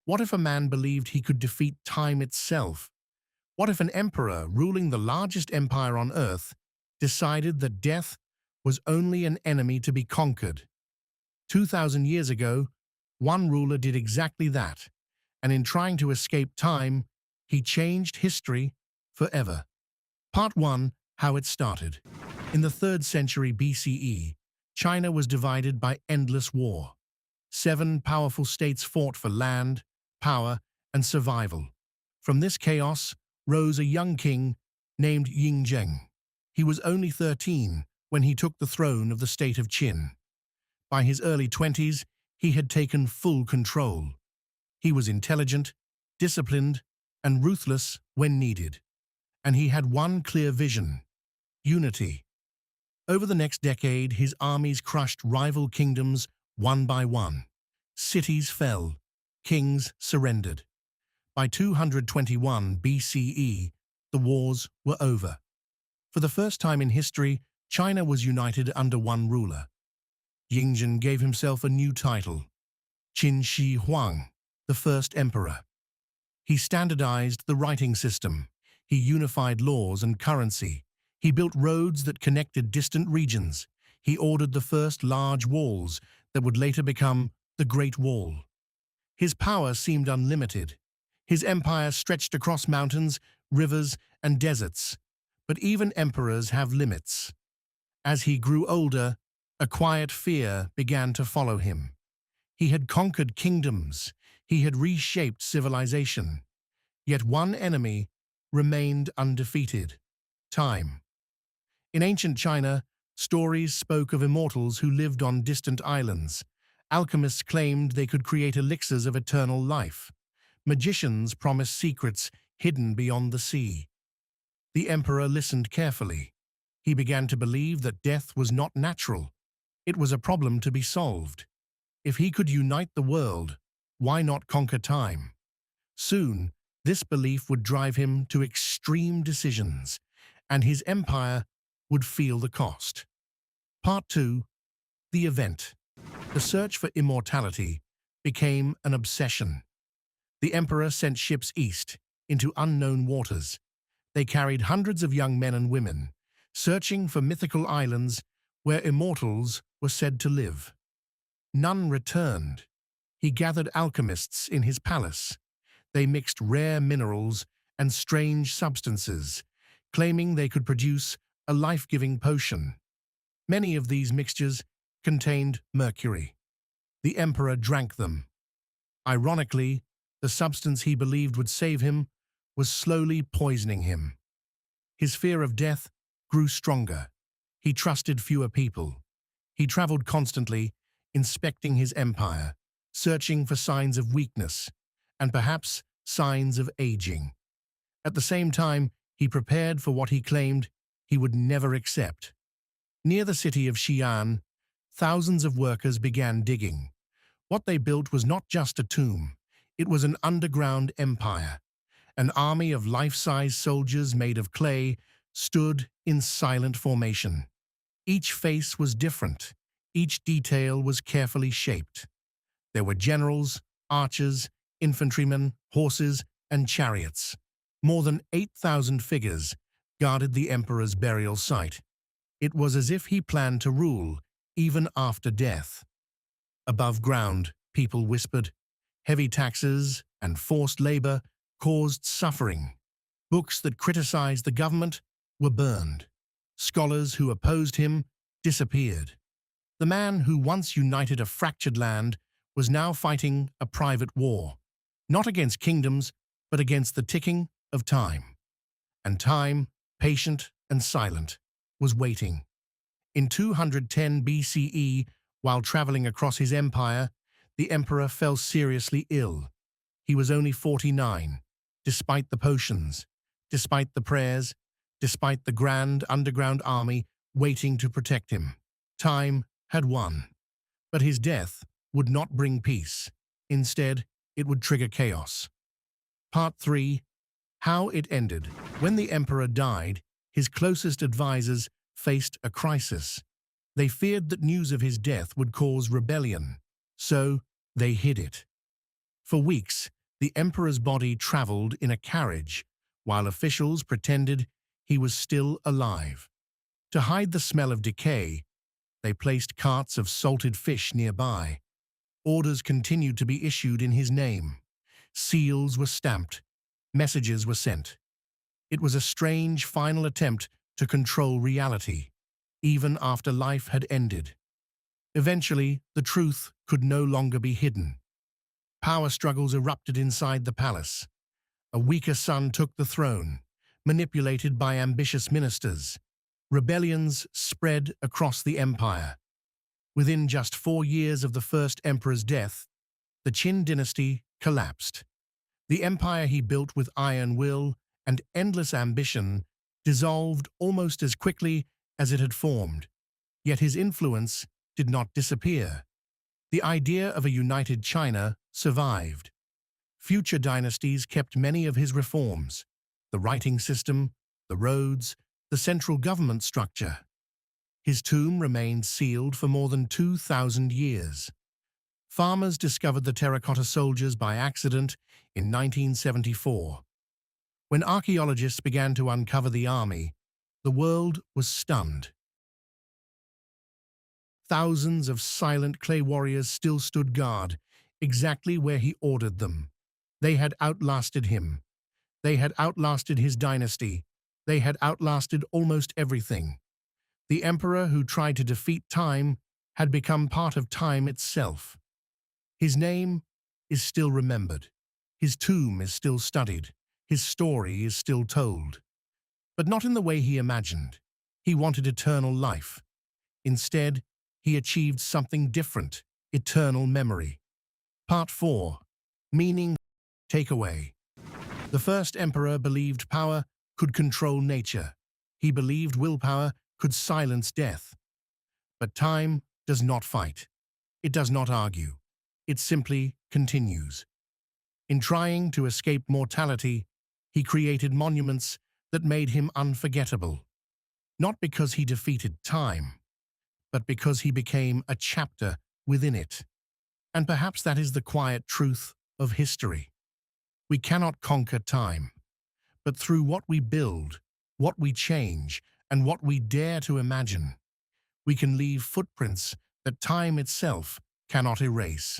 What if a man believed he could defeat time itself? What if an emperor ruling the largest empire on earth decided that death was only an enemy to be conquered? 2,000 years ago, one ruler did exactly that, and in trying to escape time, he changed history forever. Part 1. How it started. In the 3rd century BCE, China was divided by endless war. 7 powerful states fought for land, power, and survival. From this chaos rose a young king named Ying. He was only 13 when he took the throne of the state of Qin. By his early 20s, he had taken full control. He was intelligent, disciplined, and ruthless when needed. And he had one clear vision: unity. Over the next decade, his armies crushed rival kingdoms one by one. Cities fell, kings surrendered. By 221 BCE, the wars were over. For the first time in history, China was united under one ruler. Ying gave himself a new title: Qin Shi Huang, the first emperor. He standardized the writing system. He unified laws and currency. He built roads that connected distant regions. He ordered the first large walls that would later become the Great Wall. His power seemed unlimited. His empire stretched across mountains, rivers, and deserts. But even emperors have limits. As he grew older, a quiet fear began to follow him. He had conquered kingdoms. He had reshaped civilization. Yet one enemy remained undefeated: time. In ancient China, stories spoke of immortals who lived on distant islands. Alchemists claimed they could create elixirs of eternal life. Magicians promised secrets hidden beyond the sea. The emperor listened carefully. He began to believe that death was not natural. It was a problem to be solved. If he could unite the world, why not conquer time? Soon, this belief would drive him to extreme decisions, and his empire would feel the cost. Part 2. The event. The search for immortality became an obsession. The emperor sent ships east, into unknown waters. They carried hundreds of young men and women, searching for mythical islands where immortals were said to live. None returned. He gathered alchemists in his palace. They mixed rare minerals and strange substances, claiming they could produce a life-giving potion. Many of these mixtures contained mercury. The emperor drank them. Ironically, the substance he believed would save him was slowly poisoning him. His fear of death grew stronger. He trusted fewer people. He traveled constantly, inspecting his empire, searching for signs of weakness, and perhaps signs of aging. At the same time, he prepared for what he claimed he would never accept. Near the city of Xi'an, thousands of workers began digging. What they built was not just a tomb. It was an underground empire. An army of life-size soldiers made of clay stood in silent formation. Each face was different. Each detail was carefully shaped. There were generals, archers, infantrymen, horses, and chariots. More than 8,000 figures guarded the emperor's burial site. It was as if he planned to rule, even after death. Above ground, people whispered. Heavy taxes and forced labor caused suffering. Books that criticized the government were burned. Scholars who opposed him disappeared. The man who once united a fractured land was now fighting a private war, not against kingdoms, but against the ticking of time. And time, patient and silent, was waiting. In 210 BCE, while traveling across his empire, the emperor fell seriously ill. He was only 49, despite the potions, despite the prayers, despite the grand underground army waiting to protect him. Time had won. But his death would not bring peace. Instead, it would trigger chaos. Part 3. How it ended. When the emperor died, his closest advisors faced a crisis. They feared that news of his death would cause rebellion, so they hid it. For weeks, The emperor's body traveled in a carriage, while officials pretended he was still alive. To hide the smell of decay, they placed carts of salted fish nearby. Orders continued to be issued in his name. Seals were stamped. Messages were sent. It was a strange final attempt to control reality, even after life had ended. Eventually, the truth could no longer be hidden. Power struggles erupted inside the palace. A weaker son took the throne, manipulated by ambitious ministers. Rebellions spread across the empire. Within just 4 years of the first emperor's death, the Qin dynasty collapsed. The empire he built with iron will and endless ambition dissolved almost as quickly as it had formed. Yet his influence did not disappear. The idea of a united China survived. Future dynasties kept many of his reforms: the writing system, the roads, the central government structure. His tomb remained sealed for more than 2,000 years. Farmers discovered the terracotta soldiers by accident in 1974. When archaeologists began to uncover the army, the world was stunned. Thousands of silent clay warriors still stood guard, exactly where he ordered them. They had outlasted him. They had outlasted his dynasty. They had outlasted almost everything. The emperor who tried to defeat time had become part of time itself. His name is still remembered. His tomb is still studied. His story is still told. But not in the way he imagined. He wanted eternal life. Instead, he achieved something different: eternal memory. Part 4. Meaning. Takeaway. The first emperor believed power could control nature. He believed willpower could silence death. But time does not fight. It does not argue. It simply continues. In trying to escape mortality, he created monuments that made him unforgettable. Not because he defeated time, but because he became a chapter within it. And perhaps that is the quiet truth of history. We cannot conquer time, but through what we build, what we change, and what we dare to imagine, we can leave footprints that time itself cannot erase.